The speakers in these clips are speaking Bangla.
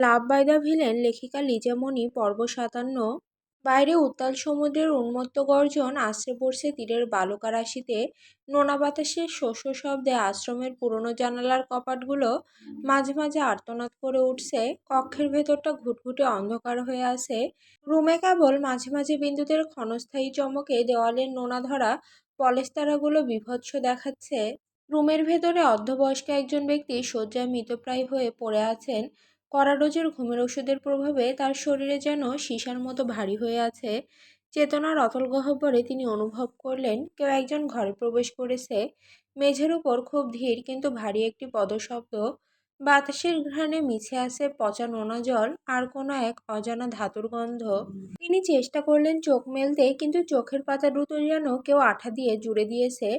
লাভ বাই দ্য ভিলেন লেখিকা লিজা মনি পর্ব ৫৭। বাইরে উত্তাল সমুদ্রের উন্মত্ত গর্জন আছড়ে পড়ছে তীরের বালুকা রাশিতে। নোনা বাতাসের শস্য শব্দে আশ্রমের পুরনো জানালার কপাটগুলো মাঝে মাঝে আর্তনাদ করে উঠছে। কক্ষের ভেতরটা ঘুটঘুটে অন্ধকার হয়ে আছে। রুমে কেবল মাঝে মাঝে বিদ্যুতের ক্ষণস্থায়ী চমকে দেওয়ালের নোনা ধরা পলেস্তারাগুলো বীভৎস দেখাচ্ছে। রুমের ভেতরে অর্ধবয়স্ক একজন ব্যক্তি শয্যায় মৃতপ্রায় হয়ে পড়ে আছেন। কড়া ডোজের ঘুমের ওষুধের প্রভাবে তার শরীরে যেন সীসার মতো ভারী হয়ে আছে। চেতনার অতল গহ্বরে তিনি অনুভব করলেন কেউ একজন ঘরে প্রবেশ করেছে। মেঝের উপর খুব ধীর কিন্তু ভারী একটি পদশব্দ। বাতাসের ঘ্রাণে মিছে আছে পচা নোনা জল আর কোনো এক অজানা ধাতুর গন্ধ। তিনি চেষ্টা করলেন চোখ মেলতে, কিন্তু চোখের পাতা দ্রুত যেন কেউ আঠা দিয়ে জুড়ে দিয়েছে।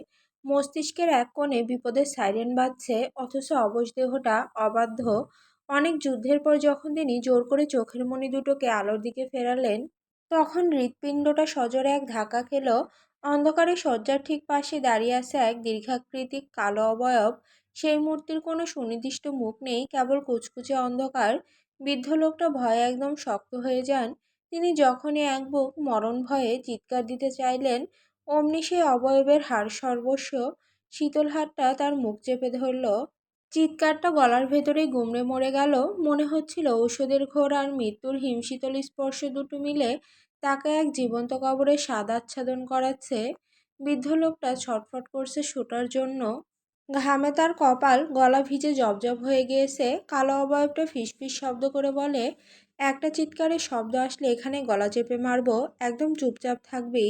মস্তিষ্কের এক কোণে বিপদের সাইরেন বাজছে, অথচ অবশ দেহটা অবাধ্য। অনেক যুদ্ধের পর যখন তিনি জোর করে চোখের মণি দুটোকে আলোর দিকে ফেরালেন, তখন হৃৎপিণ্ডটা সজোরে এক ধাক্কা খেল। অন্ধকারে শয্যার ঠিক পাশে দাঁড়িয়ে আছে এক দীর্ঘাকৃতিক কালো অবয়ব। সেই মূর্তির কোনো সুনির্দিষ্ট মুখ নেই, কেবল কুচকুচে অন্ধকার। বৃদ্ধ লোকটা ভয়ে একদম শক্ত হয়ে যান। তিনি যখনই এক বুক মরণ ভয়ে চিৎকার দিতে চাইলেন, অমনি সেই অবয়বের হাড় সর্বস্ব শীতল হাতটা তার মুখ চেপে ধরল। চিৎকারটা গলার ভেতরেই গুমড়ে মরে গেল। মনে হচ্ছিল ঔষধের ঘোর আর মৃত্যুর হিমশীতল স্পর্শ দুটো মিলে তাকে এক জীবন্ত কবরের স্বাদ আচ্ছাদন করাচ্ছে। বৃদ্ধ লোকটা ছটফট করছে ছোটার জন্য। ঘামে তার কপাল গলা ভিজে জবজব হয়ে গিয়েছে। কালো অবয়বটা ফিসফিস শব্দ করে বলে, একটা চিৎকারের শব্দ আসলে এখানে গলা চেপে মারবো, একদম চুপচাপ থাকবি।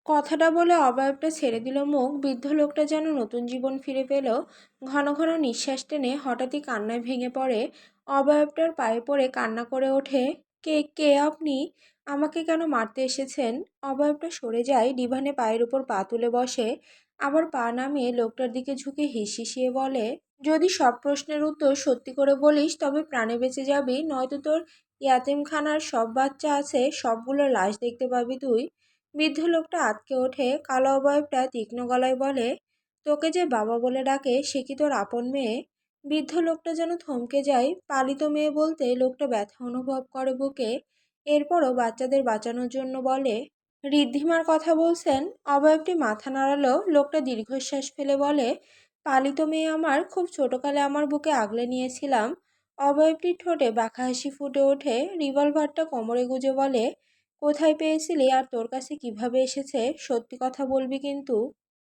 কথাটা বলে অবয়বটা ছেড়ে দিল মুখ। বৃদ্ধ লোকটা যেন নতুন জীবন ফিরে পেল। ঘন ঘন নিঃশ্বাস টেনে হঠাৎই কান্নায় ভেঙে পড়ে। অবয়বটার পায়ে পড়ে কান্না করে ওঠে, কে কে আপনি? আমাকে কেন মারতে এসেছেন? অবয়বটা সরে যায়, ডিভানে পায়ের উপর পা তুলে বসে। আবার পা নামিয়ে লোকটার দিকে ঝুঁকে হিসিয়ে বলে, যদি সব প্রশ্নের উত্তর সত্যি করে বলিস তবে প্রাণে বেঁচে যাবি, নয়তো তোর ইয়াতিমখানার সব বাচ্চা আছে সবগুলো লাশ দেখতে পাবি তুই। বৃদ্ধ লোকটা আঁতকে ওঠে। কালো অবয়বটা তীক্ষ্ণ গলায় বলে, তোকে যে বাবা বলে ডাকে সে কি তোর আপন মেয়ে? বৃদ্ধ লোকটা যেন থমকে যায়। পালিত মেয়ে বলতে লোকটা ব্যথা অনুভব করে বুকে। এরপরও বাচ্চাদের বাঁচানোর জন্য বলে, ঋদ্ধিমার কথা বলছেন? অবয়বটি মাথা নাড়ালো। লোকটা দীর্ঘশ্বাস ফেলে বলে, পালিত মেয়ে আমার, খুব ছোটকালে আমার বুকে আগলে নিয়েছিলাম। অবয়বটির ঠোঁটে বাঁকা হাসি ফুটে ওঠে। রিভলভারটা কোমরে গুজে বলে, কোথায় পেয়েছিলি আর তোর কাছে কিভাবে এসেছে? সত্যি কথা বলবি কিন্তু।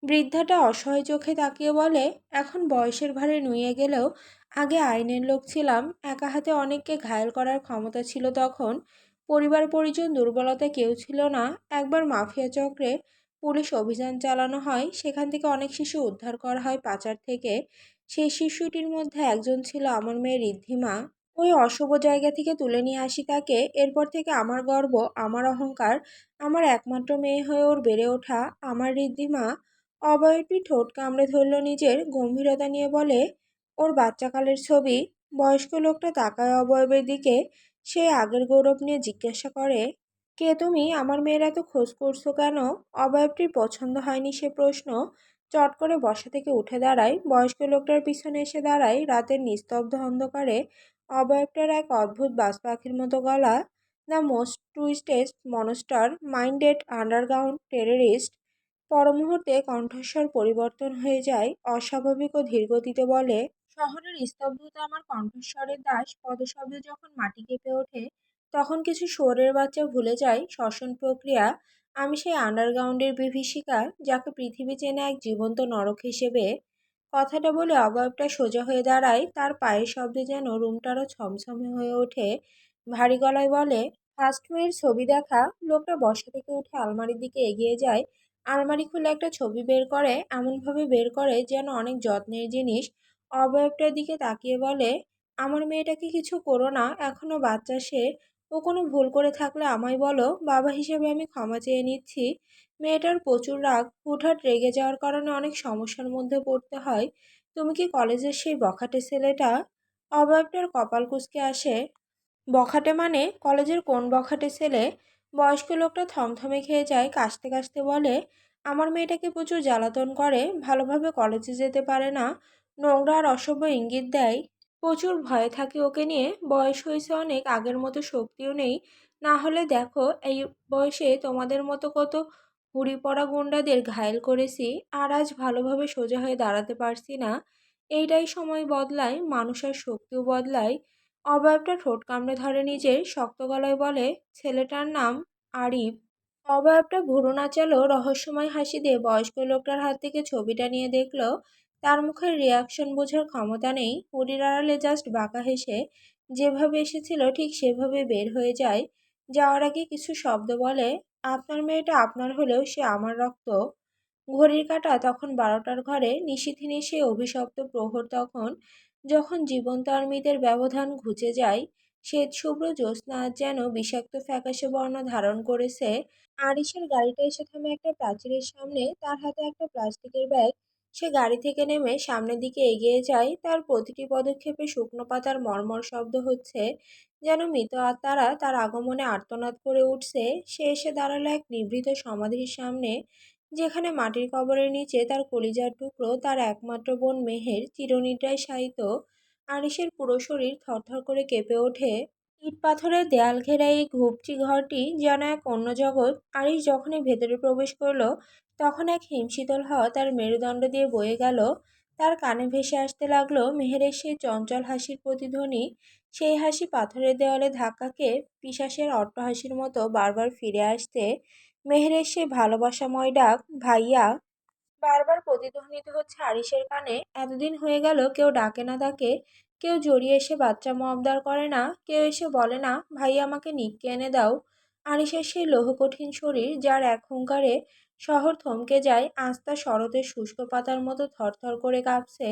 বৃদ্ধাটা অসহায় চোখে তাকিয়ে বলে, এখন বয়সের ভারে নুয়ে গেলেও আগে আইনের লোক ছিলাম। একা হাতে অনেককে ঘায়েল করার ক্ষমতা ছিল তখন। পরিবার পরিজন দুর্বলতা কেউ ছিল না। একবার মাফিয়া চক্রে পুলিশ অভিযান চালানো হয়, সেখান থেকে অনেক শিশু উদ্ধার করা হয় পাচার থেকে। সেই শিশুটির মধ্যে একজন ছিল আমার মেয়ে ঋদ্ধিমা। ওই অশুভ জায়গা থেকে তুলে নিয়ে আসি তাকে। এরপর থেকে আমার গর্ব, আমার অহংকার, আমার একমাত্র মেয়ে হয়ে ওর বেড়ে ওঠা আমার ঋদ্ধিমা। অবয়বটি ঠোঁট কামড়ে ধরল নিজের, গম্ভীরতা নিয়ে বলে, ওর বাচ্চাকালের ছবি। বয়স্ক লোকটা তাকায় অবয়বের দিকে। সে আগের গৌরব নিয়ে জিজ্ঞাসা করে, কে তুমি? আমার মেয়ের এত খোঁজ করছো কেন? অবয়বটির পছন্দ হয়নি সে প্রশ্ন। চট করে বসা থেকে উঠে দাঁড়ায়, বয়স্ক লোকটার পিছনে এসে দাঁড়ায়। রাতের নিস্তব্ধ অন্ধকারে অবয়বটার এক অদ্ভুত বাজ পাখির মতো গলা। The most twisted monster minded underground terrorist. পরমুহূর্তে কণ্ঠস্বর পরিবর্তন হয়ে যায়, অস্বাভাবিক ও ধীরগতিতে বলে, শহরের স্তব্ধতা আমার কণ্ঠস্বরের দাস। পদশব্দে যখন মাটি কেঁপে ওঠে, তখন কিছু শুয়োরের বাচ্চা ভুলে যায় শ্বসন প্রক্রিয়া। আমি সেই আন্ডারগ্রাউন্ডের বিভীষিকা, যাকে পৃথিবী চেনে এক জীবন্ত নরক হিসেবে। কথাটা বলে অবয়বটা সোজা হয়ে দাঁড়ায়। তার পায়ের শব্দে যেন রুমটা আরো ছমছমে হয়ে ওঠে। ভারী গলায় বলে, ফার্স্ট মেয়ের ছবি দেখা। লোকটা বসা থেকে উঠে আলমারির দিকে এগিয়ে যায়। আলমারি খুলে একটা ছবি বের করে, এমনভাবে বের করে যেন অনেক যত্নের জিনিস। অবয়বটার দিকে তাকিয়ে বলে, আমার মেয়েটাকে কিছু করো না, এখনো বাচ্চা সে। ও কোনো ভুল করে থাকলে আমায় বলো, বাবা হিসেবে আমি ক্ষমা চেয়ে নিচ্ছি। মেয়েটার প্রচুর রাগ, হুটহাট রেগে যাওয়ার কারণে অনেক সমস্যার মধ্যে পড়তে হয়। তুমি কি কলেজের সেই বখাটে ছেলেটা? অবয়বটার কপাল কুঁচকে আসে। বখাটে মানে? কলেজের কোন বখাটে ছেলে? বয়স্ক লোকটা থমথমে খেয়ে যায়, কাশতে কাশতে বলে, আমার মেয়েটাকে প্রচুর জ্বালাতন করে, ভালোভাবে কলেজে যেতে পারে না, নোংরা আর অসভ্য ইঙ্গিত দেয়। প্রচুর ভয়ে থাকি ওকে নিয়ে। বয়স হয়েছে অনেক, আগের মতো শক্তিও নেই। না হলে দেখো, এই বয়সে তোমাদের মতো কত হুড়ি পড়া গুন্ডাদের ঘায়েল করেছি, আর আজ ভালোভাবে সোজা হয়ে দাঁড়াতে পারছি না। এইটাই সময় বদলায়, মানুষ আর শক্তিও বদলায়। অবয়বটা ঠোঁট কামড়ে ধরে নিজের, শক্ত গলায় বলে, ছেলেটার নাম আরিফ। অবয়বটা ভুরু নাচালো, রহস্যময় হাসি দিয়ে বয়স্ক লোকটার হাত থেকে ছবিটা নিয়ে দেখলো। তার মুখের রিয়াকশন বোঝার ক্ষমতা নেই, হুডির আড়ালে জাস্ট বাঁকা হেসে যেভাবে এসেছিল ঠিক সেভাবে বের হয়ে যায়। যাওয়ার আগে কিছু শব্দ বলে, আপনার মেয়েটা আপনার হলেও সে আমার রক্ত। ঘড়ির কাঁটা তখন 12টার ঘরে, নিশিথিনী সেই অভিশপ্ত প্রহর তখন, যখন জীবন্ত আর মৃতের ব্যবধান ঘুচে যায়। শ্বেত শুভ্র জ্যোৎস্না আজ যেন বিষাক্ত ফ্যাকাশে বর্ণ ধারণ করেছে। আরিশের গাড়িটা এসে থামে একটা প্রাচীরের সামনে, তার হাতে একটা প্লাস্টিকের ব্যাগ। সে গাড়ি থেকে নেমে সামনের দিকে এগিয়ে যায়, তার প্রতিটি পদক্ষেপে শুকনো পাতার মর্মর শব্দ হচ্ছে, যেন মৃত আত্মারা তার আগমনে আর্তনাদ করে উঠছে। সে এসে দাঁড়ালো এক নিভৃত সমাধির সামনে, যেখানে মাটির কবরের নিচে তার কলিজার টুকরো, তার একমাত্র বোন মেহের চিরনিদ্রায় শায়িত। আরিশের পুরো শরীর থরথর করে কেঁপে ওঠে। ইট পাথরের দেয়াল ঘেরা এই ঘুপচি ঘরটি যেন এক অন্য জগৎ। আরিশ যখনই ভেতরে প্রবেশ করলো, তখন এক হিমশীতল হাওয়া তার মেরুদণ্ড দিয়ে বয়ে গেল। তার কানে ভেসে আসতে লাগলো মেহেরের সেই চঞ্চল হাসির প্রতিধ্বনি। সেই হাসি পাথরের দেওয়ালে ধাক্কা খেয়ে পিশাচের অট্টহাসির মতো বারবার ফিরে আসতে। মেহেরের সেই ভালোবাসাময় ডাক, ভাইয়া, বারবার প্রতিধ্বনিত হচ্ছে আরিশের কানে। এতদিন হয়ে গেল কেউ ডাকে না তাকে, কেউ জড়িয়ে এসে বাচ্চামো আবদার করে না, কেউ এসে বলে না, ভাই আমাকে নিক্কে এনে দাও। আরিশের সেই লৌহকঠিন শরীর, যার এক হুঙ্কারে শহর থমকে যায়, আজ তা শরতের শুষ্ক পাতার মতো থরথর করে কাঁপছে।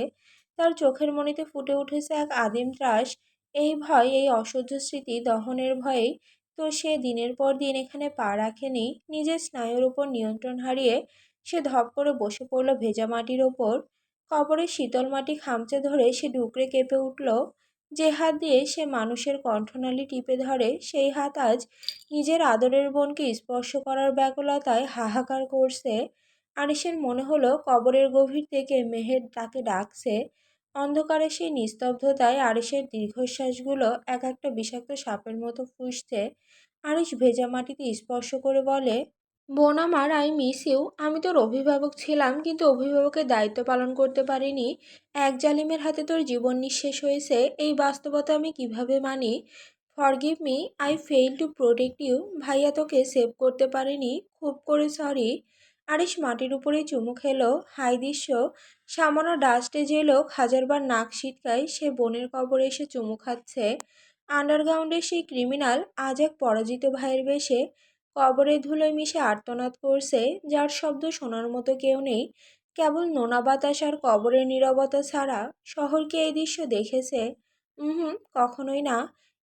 তার চোখের মণিতে ফুটে উঠেছে এক আদিম ত্রাস। এই ভয়, এই অসহ্য স্মৃতি দহনের ভয়েই তো সে দিনের পর দিন এখানে পা রাখেনি। নিজের স্নায়ুর উপর নিয়ন্ত্রণ হারিয়ে সে ধপ করে বসে পড়ল ভেজা মাটির ওপর। কবরের শীতল মাটি খামচে ধরে সে ডুকরে কেঁপে উঠল। যে হাত দিয়ে সে মানুষের কণ্ঠনালী টিপে ধরে, সেই হাত আজ নিজের আদরের বোনকে স্পর্শ করার ব্যাকুলতায় হাহাকার করছে। আনিসের মনে হলো কবরের গভীর থেকে মেহের তাকে ডাকছে। অন্ধকারে সেই নিস্তব্ধতায় আরিসের দীর্ঘশ্বাসগুলো এক একটা বিষাক্ত সাপের মতো ফুঁসছে। আরিস ভেজা মাটিতে স্পর্শ করে বলে, বোন আমার, আই মিস ইউ। আমি তোর অভিভাবক ছিলাম, কিন্তু অভিভাবকের দায়িত্ব পালন করতে পারিনি। এক জালিমের হাতে তোর জীবন নিঃশেষ হয়েছে, এই বাস্তবতা আমি কিভাবে মানি? Forgive me, I fail to protect you. ভাইয়া তোকে সেভ করতে পারিনি, খুব করে সরি। আরিশ মাটির উপরেই চুমু খেলো। হাই দৃশ্য, সামান্য ডাস্টে যে লোক হাজারবার নাক সিটকায়, সে বোনের কবরে এসে চুমু খাচ্ছে। আন্ডারগ্রাউন্ডের সেই ক্রিমিনাল আজ এক পরাজিত ভাইয়ের বেশে কবরের ধুলোয় মিশে আর্তনাদ করছে, যার শব্দ শোনার মতো কেউ নেই, কেবল নোনা বাতাস আর কবরের নীরবতা ছাড়া। শহর কি এই দৃশ্য দেখেছে? হুম, কখনোই না।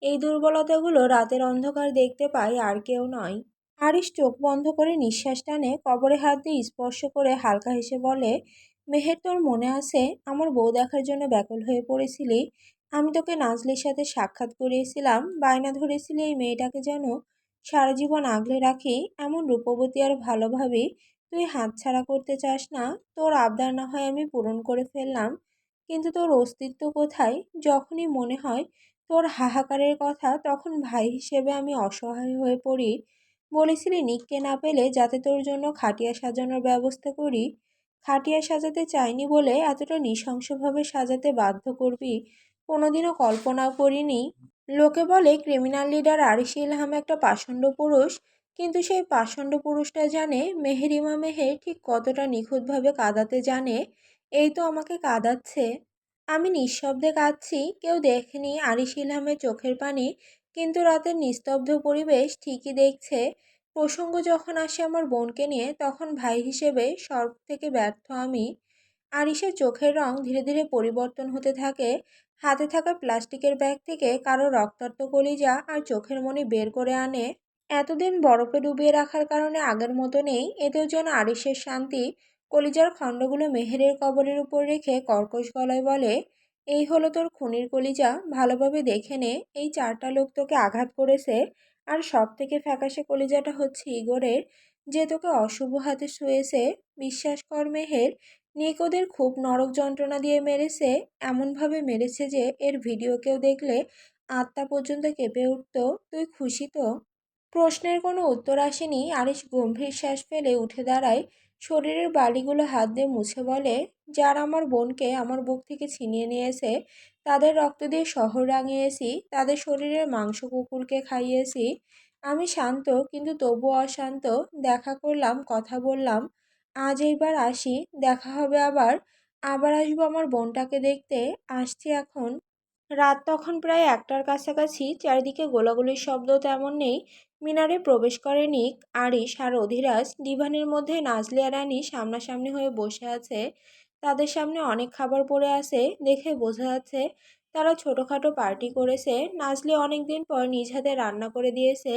এই দুর্বলতাগুলো রাতের অন্ধকার দেখতে পায়, আর কেউ নয়। আরিশ চোখ বন্ধ করে নিঃশ্বাস টানে, কবরে হাত দিয়ে স্পর্শ করে হালকা হেসে বলে, মেহের, তোর মনে আছে আমার বউ দেখার জন্য ব্যাকুল হয়ে পড়েছিলি? আমি তোকে নাজলির সাথে সাক্ষাৎ করিয়েছিলাম, বায়না ধরেছিলি এই মেয়েটাকে যেন সারা জীবন আগলে রাখি। এমন রূপবতী আর ভালোভাবে তুই হাতছাড়া করতে চাস না। তোর আবদার না হয় আমি পূরণ করে ফেললাম, কিন্তু তোর অস্তিত্ব কোথায়? যখনই মনে হয় তোর হাহাকারের কথা, তখন ভাই হিসেবে আমি অসহায় হয়ে পড়ি। বলেছিলি নিককে না পেলে যাতে তোর জন্য খাটিয়া সাজানোর ব্যবস্থা করি। খাটিয়া সাজাতে চাইনি বলে এতটা নৃশংসভাবে সাজাতে বাধ্য করবি, কোনোদিনও কল্পনাও করিনি। লোকে বলে ক্রিমিনাল লিডার আরিশ ইলহাম একটা পাষণ্ড পুরুষ, কিন্তু সেই পাষণ্ড পুরুষটা জানে মেহেরিমা মেহের ঠিক কতটা নিখুঁতভাবে কাঁদাতে জানে। এই তো আমাকে কাঁদাচ্ছে। আমি নিঃশব্দে কাঁদছি, কেউ দেখেনি আরিশ ইলহামের চোখের পানি, কিন্তু রাতের নিস্তব্ধ পরিবেশ ঠিকই দেখছে। প্রসঙ্গ যখন আসে আমার বোনকে নিয়ে, তখন ভাই হিসেবে সব থেকে ব্যর্থ আমি। আরিশের চোখের রং ধীরে ধীরে পরিবর্তন হতে থাকে। হাতে থাকা প্লাস্টিকের ব্যাগ থেকে কারো রক্তাক্ত কলিজা আর চোখের মণি বের করে আনে। এতদিন বরফে ডুবিয়ে রাখার কারণে আগের মতো নেই, এতেও যেন আরিশের শান্তি। কলিজার খণ্ডগুলো মেহেরের কবরের উপর রেখে কর্কশ গলায় বলে, এই হলো তোর খুনির কলিজা, ভালোভাবে দেখে নে। এই 4টা লোক তোকে আঘাত করেছে, আর সব থেকে ফ্যাকাশে কলিজাটা হচ্ছে ইগোরের, যে তোকে অশুভ হাতে ছুঁয়েছে। বিশ্বাস কর মেহের, নিক ওদের খুব নরক যন্ত্রণা দিয়ে মেরেছে, এমনভাবে মেরেছে যে এর ভিডিও কেউ দেখলে আত্মা পর্যন্ত কেঁপে উঠত। তুই খুশি তো? প্রশ্নের কোনো উত্তর আসেনি। আরিশ গম্ভীর শ্বাস ফেলে উঠে দাঁড়ায়, শরীরের বালিগুলো হাত দিয়ে মুছে বলে, যারা আমার বোনকে আমার বুক থেকে ছিনিয়ে নিয়েছে, তাদের রক্ত দিয়ে শহর রাঙিয়েছি, তাদের শরীরের মাংস কুকুরকে খাইয়েছি। আমি শান্ত, কিন্তু তবুও অশান্ত। দেখা করলাম, কথা বললাম, আজ এইবার আসি, দেখা হবে আবার। আবার আসবো আমার বোনটাকে দেখতে। আসছি এখন। রাত তখন প্রায় 1টার কাছাকাছি। চারিদিকে গোলাগুলির শব্দ তেমন নেই। মিনারে প্রবেশ করে নিক, আরিশ আর অধিরাজ। ডিভানের মধ্যে নাজলি আর রানী সামনাসামনি হয়ে বসে আছে। তাদের সামনে অনেক খাবার পড়ে আছে, দেখে বোঝা যাচ্ছে তারা ছোটোখাটো পার্টি করেছে। নাজলি অনেক দিন পর নিজ হাতে রান্না করে দিয়েছে,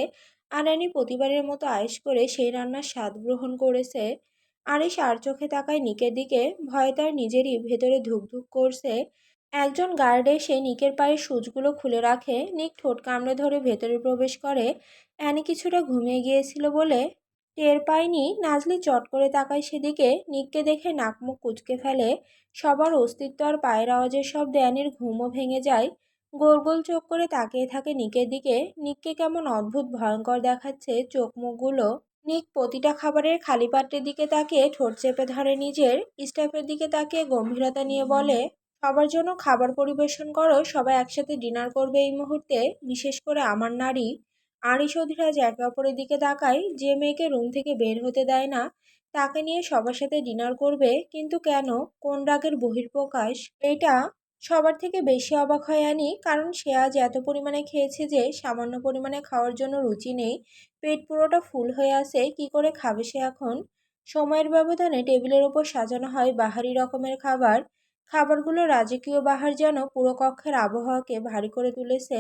আর রানী প্রতিবারের মতো আয়েশ করে সেই রান্নার স্বাদ গ্রহণ করেছে। আরিশ আর চোখে তাকায় নিকের দিকে, ভয়ে তার নিজেরই ভেতরে ধুকধুক করছে। একজন গার্ড এসে নিকের পায়ের সুচগুলো খুলে রাখে। নিক ঠোঁট কামড়ে ধরে ভেতরে প্রবেশ করে। অ্যানি কিছুটা ঘুমিয়ে গিয়েছিল বলে টের পায়নি। নাজলি চট করে তাকায় সেদিকে। নিককে দেখে নাক মুখ কুঁচকে ফেলে। সবার অস্তিত্ব আর পায়ের আওয়াজের শব্দে অ্যানির ঘুমও ভেঙে যায়। গোল গোল চোখ করে তাকিয়ে থাকে নিকের দিকে। নিককে কেমন অদ্ভুত ভয়ঙ্কর দেখাচ্ছে চোখ মুখগুলো। নিক প্রতিটা খাবারের খালি পাত্রের দিকে তাকিয়ে ঠোঁট চেপে ধরে নিজের। স্টাফের দিকে তাকিয়ে গম্ভীরতা নিয়ে বলে, সবার জন্য খাবার পরিবেশন করো, সবাই একসাথে ডিনার করবে এই মুহূর্তে, বিশেষ করে আমার নারী। আরিশ অধিরাজ একে অপরের দিকে তাকায়। যে মেয়েকে রুম থেকে বের হতে দেয় না, তাকে নিয়ে সবার সাথে ডিনার করবে, কিন্তু কেন? কোন রাগের বহিঃপ্রকাশ এটা? সবার থেকে বেশি অবাক হয় আনি, কারণ সে আজ এত পরিমাণে খেয়েছে যে সামান্য পরিমাণে খাওয়ার জন্য রুচি নেই। পেট পুরোটা ফুল হয়ে আছে, কি করে খাবে সে এখন? সময়ের ব্যবধানে টেবিলের ওপর সাজানো হয় বাহারি রকমের খাবার। খাবারগুলো রাজকীয় বাহার যেন পুরো কক্ষের আবহাওয়াকে ভারী করে তুলেছে।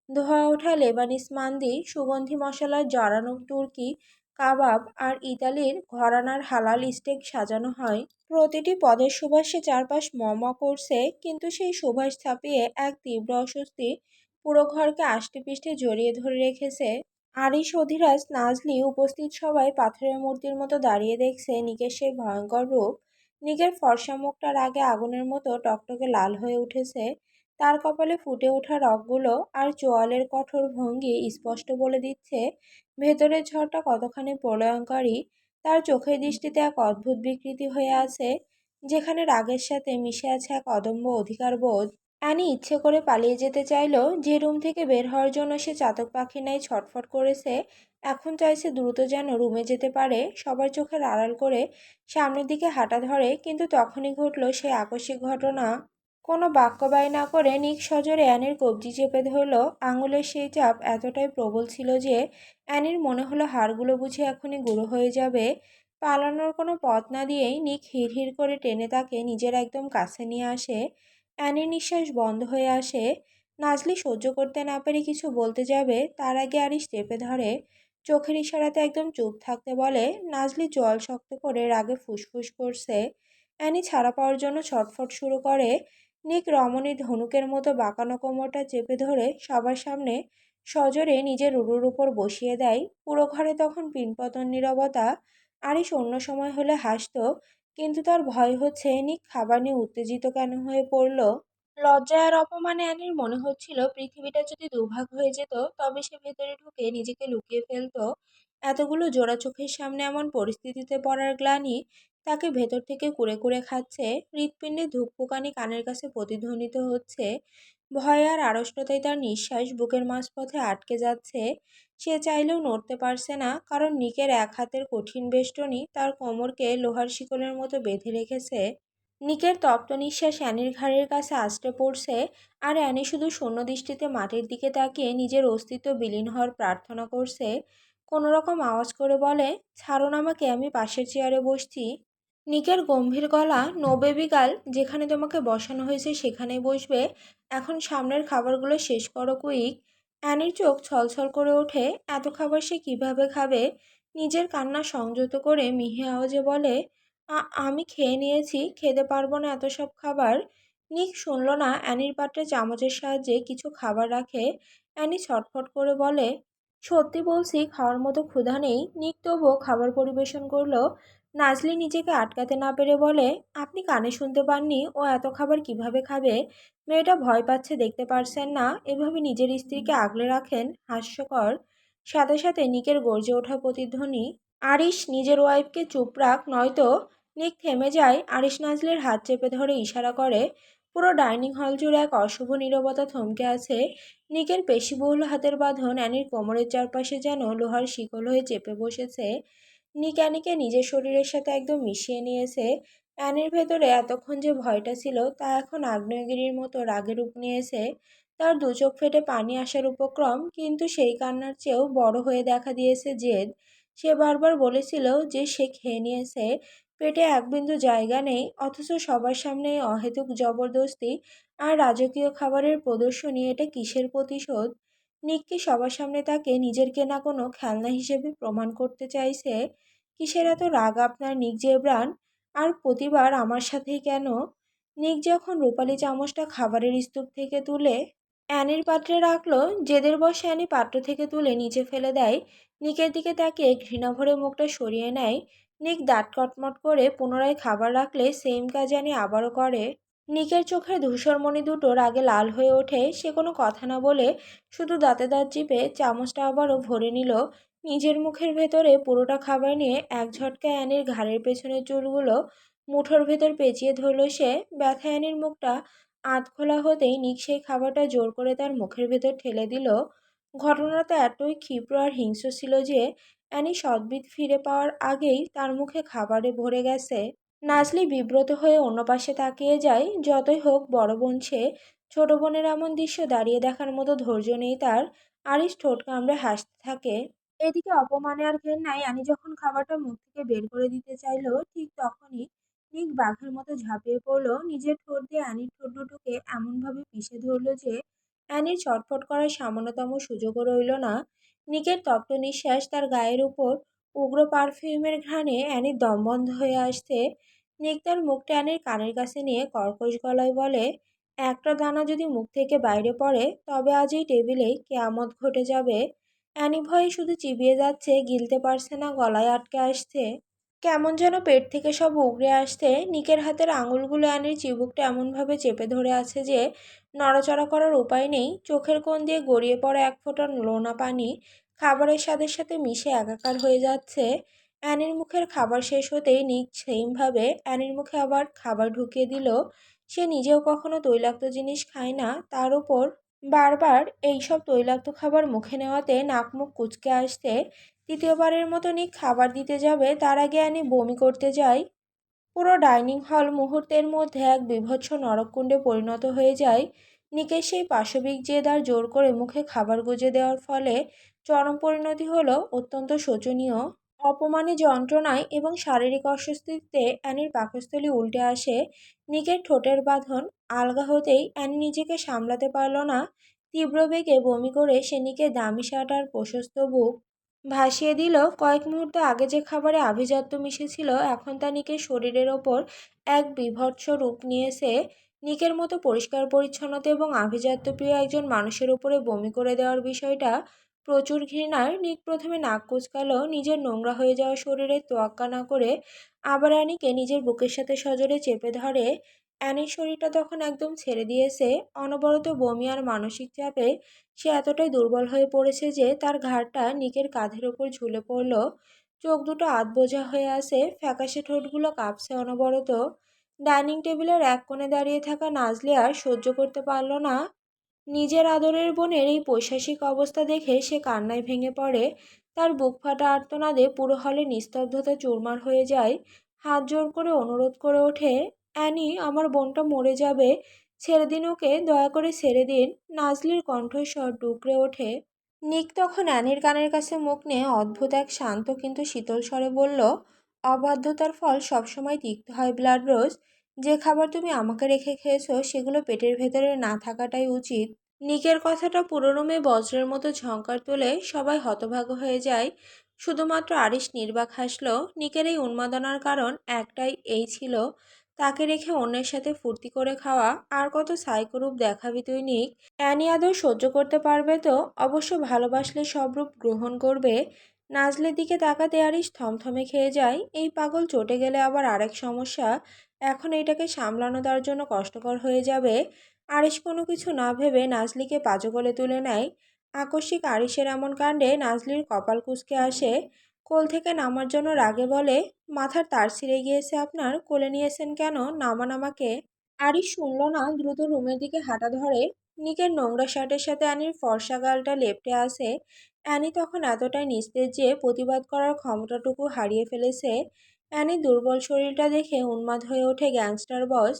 ধোয়া ওঠা লেবানিজ মান্দি, সুগন্ধি মশলার জড়ানো তুর্কি কাবাব আর ইতালির ঘরানার হালাল স্টেক সাজানো হয়। প্রতিটি পদের সুবাসে চারপাশ ম করছে, কিন্তু সেই সুবাস ছাপিয়ে এক তীব্র অস্বস্তি পুরো ঘরকে আষ্টেপৃষ্ঠে জড়িয়ে ধরে রেখেছে। আরিশ, অধিরাজ, নাজলি উপস্থিত সবাই পাথরের মূর্তির মতো দাঁড়িয়ে দেখছে নিকের সেই ভয়ঙ্কর রূপ। নিকের ফর্সা মুখটা রাগে আগুনের মতো টকটকে লাল হয়ে উঠেছে। তার কপালে ফুটে ওঠা রগগুলো আর চোয়ালের কঠোর ভঙ্গি স্পষ্ট বলে দিচ্ছে ভেতরের ঝড়টা কতখানি প্রলয়ঙ্করী। তার চোখের দৃষ্টিতে এক অদ্ভুত বিকৃতি হয়ে আছে, যেখানে রাগের সাথে মিশে আছে এক অদম্য অধিকার বোধ। অ্যানি ইচ্ছে করে পালিয়ে যেতে চাইল। যে রুম থেকে বের হওয়ার জন্য সে চাতক পাখি নাই ছটফট করেছে, এখন চাইছে দ্রুত যেন রুমে যেতে পারে। সবার চোখের আড়াল করে সামনের দিকে হাঁটা ধরে, কিন্তু তখনই ঘটল সেই আকস্মিক ঘটনা। কোনো বাক্য ব্যয় না করে নিক সজোরে অ্যানির কবজি চেপে ধরল। আঙুলের সেই চাপ এতটাই প্রবল ছিল যে অ্যানির মনে হলো হাড়গুলো বুঝি এখনই গুঁড়ো হয়ে যাবে। পালানোর কোনো পথ না দিয়েই নিক হিড় করে টেনে তাকে নিজের একদম কাছে নিয়ে আসে। অ্যানির নিঃশ্বাস বন্ধ হয়ে আসে। নাজলি সহ্য করতে না পেরে কিছু বলতে যাবে, তার আগে আরিশ চেপে ধরে। চোখের ইশারাতে একদম চুপ থাকতে বলে। নাজলি জল শক্ত করে রাগে ফুসফুস করছে। অ্যানি ছাড়া পাওয়ার জন্য ছটফট শুরু করে। নিক রমণীর ধনুকের মতো বাঁকানো কোমরটা চেপে ধরে সবার সামনে সজোরে নিজের উরুর উপর বসিয়ে দেয়। পুরো ঘরে তখন পিনপতন নীরবতা। আরিশ অন্য সময় হলে হাসতো, কিন্তু তার ভয় হচ্ছে নিক খাবার নিয়ে উত্তেজিত কেন হয়ে পড়ল। লজ্জায় আর অপমানে অ্যানির মনে হচ্ছিল পৃথিবীটা যদি দুভাগ হয়ে যেত, তবে সে ভেতরে ঢুকে নিজেকে লুকিয়ে ফেলতো। এতগুলো জোড়া চোখের সামনে এমন পরিস্থিতিতে পড়ার গ্লানি তাকে ভেতর থেকে কুরে কুরে খাচ্ছে। হৃৎপিণ্ডে ধুকপুকানি কানের কাছে প্রতিধ্বনিত হচ্ছে। ভয় আর আড়ষ্টতায় তার নিঃশ্বাস বুকের মাঝপথে আটকে যাচ্ছে। সে চাইলেও নড়তে পারছে না, কারণ নিকের এক হাতের কঠিন বেষ্টনী তার কোমরকে লোহার শিকলের মতো বেঁধে রেখেছে। নিকের তপ্ত নিঃশ্বাস অ্যানির ঘাড়ের কাছে আছড়ে পড়ছে, আর অ্যানি শুধু শূন্য দৃষ্টিতে মাটির দিকে তাকিয়ে নিজের অস্তিত্ব বিলীন হওয়ার প্রার্থনা করছে। কোনো রকম আওয়াজ করে বলে, ছাড়ুন আমাকে, আমি পাশের চেয়ারে বসছি। নিকের গম্ভীর গলা, নো বেবি গার্ল, যেখানে তোমাকে বসানো হয়েছে সেখানেই বসবে। এখন সামনের খাবারগুলো শেষ করো কুইক। অ্যানির চোখ ছলছল করে ওঠে। এত খাবার সে কিভাবে খাবে? নিজের কান্না সংযত করে মিহি আওয়াজে বলে, আমি খেয়ে নিয়েছি, খেতে পারবো না এত সব খাবার। নিক শুনল না। অ্যানির পাত্রে চামচের সাহায্যে কিছু খাবার রাখে। অ্যানি ছটফট করে বলে, সত্যি বলছি, খাওয়ার মতো ক্ষুধা নেই। নিক তবুও খাবার পরিবেশন করলো। নাজলি নিজেকে আটকাতে না পেরে বলে, আপনি কানে শুনতে পাননি ও এত খাবার কিভাবে খাবে? মেয়েটা ভয় পাচ্ছে দেখতে পারছেন না? এভাবে নিজের স্ত্রীকে আগলে রাখেন? হাস্যকর। সাথে সাথে নিকের গর্জে ওঠা প্রতিধ্বনি, আরিশ নিজের ওয়াইফকে চুপ রাখ নয়তো। নিক থেমে যায়। আরিশ নাজলের হাত চেপে ধরে ইশারা করে। পুরো ডাইনিং হল জুড়ে এক অশুভ নীরবতা থমকে আছে। নিকের পেশিবহুল হাতের বাঁধন অ্যানির কোমরের চারপাশে যেন লোহার শিকল হয়ে চেপে বসেছে। নিক অ্যানিকে নিজের শরীরের সাথে একদম মিশিয়ে নিয়েছে। অ্যানির ভেতরে এতক্ষণ যে ভয়টা ছিল তা এখন আগ্নেয়গিরির মতো রাগে রূপ নিয়েছে। তার দু চোখ ফেটে পানি আসার উপক্রম, কিন্তু সেই কান্নার চেয়েও বড় হয়ে দেখা দিয়েছে জেদ। সে বারবার বলেছিল যে সে খেয়ে নিয়েছে, পেটে এক বিন্দু জায়গা নেই, অথচ সবার সামনে এই অহেতুক জবরদস্তি আর রাজকীয় খাবারের প্রদর্শনী, এটা কিসের প্রতিশোধ? নিক কি সবার সামনে তাকে নিজের কেনা কোনো খেলনা হিসেবে প্রমাণ করতে চাইছে? কিসের এত রাগ আপনার, নিক জেব্রান? আর প্রতিবার আমার সাথেই কেন? নিক যখন রূপালি চামচটা খাবারের স্তূপ থেকে তুলে অ্যানির পাত্রে রাখলো, জেদের বশে অ্যানি পাত্র থেকে তুলে নিচে ফেলে দেয়। নিকের দিকে তাকিয়ে ঘৃণা ভরে মুখটা সরিয়ে নেয়। নিক দাঁত কটমট করে পুনরায় খাবার রাখলে সেম কাজ অ্যানি আবারও করে। নিকের চোখের ধূসরমণি দুটো রাগে লাল হয়ে ওঠে। সে কোনো কথা না বলে শুধু দাঁতে দাঁত চিপে চামচটা আবারও ভরে নিল নিজের মুখের ভেতরে। পুরোটা খাবার নিয়ে এক ঝটকায় অ্যানির ঘাড়ের পেছনের চুলগুলো মুঠোর ভেতর পেঁচিয়ে ধরল সে। ব্যথা অ্যানির মুখটা আধ খোলা হতেই নিক সেই খাবারটা জোর করে তার মুখের ভেতর ঠেলে দিল। ঘটনাটা এতই ক্ষিপ্র আর হিংস্র ছিল যে অ্যানি সদ্বিদ ফিরে পাওয়ার আগেই তার মুখে খাবারে ভরে গেছে। নাজলি বিব্রত হয়ে অন্য পাশে তাকিয়ে যায়। যতই হোক বড় বোন সে, ছোট বোনের এমন দৃশ্য দাঁড়িয়ে দেখার মতো ধৈর্য নেই তার। আরিশ ঠোঁট কামড়ে হাসতে থাকে। এদিকে অপমানে আর ঘেন্নায় আমি যখন খাবারটা মুখ থেকে বের করে দিতে চাইলো, ঠিক তখনই নিক বাঘের মতো ঝাঁপিয়ে পড়লো। নিজের ঠোঁট দিয়ে অ্যানির ঠোঁট দুটোকে এমনভাবে পিষে ধরলো যে অ্যানির ছটফট করার সামান্যতম সুযোগও রইল না। নিকের তপ্ত নিঃশ্বাস তার গায়ের উপর উগ্র পারফিউমের ঘ্রাণে অ্যানির দম বন্ধ হয়ে আসছে। নিক তার মুখটা অ্যানির কানের কাছে নিয়ে কর্কশ গলায় বলে, একটা দানা যদি মুখ থেকে বাইরে পড়ে তবে আজ এই টেবিলেই কেয়ামত ঘটে যাবে। অ্যানি ভয়ে শুধু চিবিয়ে যাচ্ছে, গিলতে পারছে না, গলায় আটকে আসছে। কেমন যেন পেট থেকে সব উগড়ে আসছে। নিকের হাতের আঙুলগুলো অ্যানির চিবুকটা এমনভাবে চেপে ধরে আছে যে নড়াচড়া করার উপায় নেই। চোখের কোণ দিয়ে গড়িয়ে পড়া এক ফোঁটা লোনা পানি খাবারের স্বাদের সাথে মিশে একাকার হয়ে যাচ্ছে। অ্যানির মুখের খাবার শেষ হতেই নিক সেইমভাবে অ্যানির মুখে আবার খাবার ঢুকিয়ে দিল। সে নিজেও কখনো তৈলাক্ত জিনিস খায় না, তার উপর বারবার এইসব তৈলাক্ত খাবার মুখে নেওয়াতে নাক মুখ কুঁচকে আসছে। তৃতীয়বারের মতো নিক খাবার দিতে যাবে তার আগে অ্যানি বমি করতে যায়। পুরো ডাইনিং হল মুহূর্তের মধ্যে এক বীভৎস নরককুণ্ডে পরিণত হয়ে যায়। নিকের সেই পাশবিক জেদ আর জোর করে মুখে খাবার গুজে দেওয়ার ফলে চরম পরিণতি হলো অত্যন্ত শোচনীয়। অপমানে, যন্ত্রণায় এবং শারীরিক অস্বস্তিতে অ্যানির পাকস্থলী উল্টে আসে। নিকের ঠোঁটের বাঁধন আলগা হতেই অ্যানি নিজেকে সামলাতে পারল না। তীব্র বেগে বমি করে সে নিকের দামি শার্ট আর প্রশস্ত বুক ভাসিয়ে দিল। কয়েক মুহূর্ত আগে যে খাবারে আভিজাত্য মিশেছিল এখন তা নিকের শরীরের ওপর এক বীভৎস রূপ নিয়েছে। নিকের মতো পরিষ্কার পরিচ্ছন্নতা এবং আভিজাত্য প্রিয় একজন মানুষের উপরে বমি করে দেওয়ার বিষয়টা প্রচুর ঘৃণার। নিক প্রথমে নাক কুঁচকালো, নিজের নোংরা হয়ে যাওয়া শরীরে তোয়াক্কা না করে আবার অ্যানিকে নিজের বুকের সাথে সজোরে চেপে ধরে। অ্যানির শরীরটা তখন একদম ছেড়ে দিয়েছে। অনবরত বমি আর মানসিক চাপে সে এতটাই দুর্বল হয়ে পড়েছে যে তার ঘাড়টা নিকের কাঁধের ওপর ঝুলে পড়ল। চোখ দুটো আধবোঝা হয়ে আসে, ফ্যাকাশে ঠোঁটগুলো কাঁপছে অনবরত। ডাইনিং টেবিলের এক কোণে দাঁড়িয়ে থাকা নাজলে আর সহ্য করতে পারল না। নিজের আদরের বোনের এই পৈশাসিক অবস্থা দেখে সে কান্নায় ভেঙে পড়ে। তার বুক ফাটা আর্তনাদে পুরো হলে নিস্তব্ধতা চুরমার হয়ে যায়। হাত জোর করে অনুরোধ করে ওঠে, অ্যানি, আমার বোনটা মরে যাবে, ছেড়ে দিন ওকে, দয়া করে ছেড়ে দিন। নাজলির কণ্ঠস্বর ডুকরে ওঠে। নিক তখন অ্যানির কানের কাছে মুখ নিয়ে অদ্ভুত এক শান্ত কিন্তু শীতল স্বরে বলল, অবাধ্যতার ফল সবসময় তিক্ত হয় ব্লাড রোজ। যে খাবার তুমি আমাকে রেখে খেয়েছো সেগুলো পেটের ভেতরে না থাকাটাই উচিত। নিকের কথাটা পুরো রুমে বজ্রের মতো ঝংকার তুলে সবাই হতভাগ হয়ে যায়। শুধুমাত্র আরিশ নির্বাক হাসল। নিকের এই উন্মাদনার কারণ একটাই, এই ছিল তাকে রেখে অন্যের সাথে ফুর্তি করে খাওয়া। আর কত সাইকো রূপ দেখাবি তুই নিক? অ্যানি আদৌ সহ্য করতে পারবে তো? অবশ্য ভালোবাসলে সব রূপ গ্রহণ করবে। নাজলের দিকে তাকাতে আরিশ থমথমে খেয়ে যায়। এই পাগল চটে গেলে আবার আরেক সমস্যা। এখন এটাকে সামলানো তার জন্য কষ্টকর হয়ে যাবে। আরিশ কোনো কিছু না ভেবে নাজলিকে পাজো কোলে তুলে নেয়। আকস্মিক আরিশের এমন কাণ্ডে নাজলির কপাল কুঁচকে আসে। কোল থেকে নামার জন্য রাগে বলে, মাথার তার ছিঁড়ে গিয়েছে আপনার, কোলে নিয়েছেন কেন, নামান আমাকে। আরিশ শুনল না, দ্রুত রুমের দিকে হাঁটা ধরে। নিকের নোংরা শার্টের সাথে অ্যানির ফর্সা গালটা লেপ্টে আছে। অ্যানি তখন এতটাই নিস্তেজ যে প্রতিবাদ করার ক্ষমতাটুকু হারিয়ে ফেলেছে। অ্যানির দুর্বল শরীরটা দেখে উন্মাদ হয়ে ওঠে গ্যাংস্টার বস।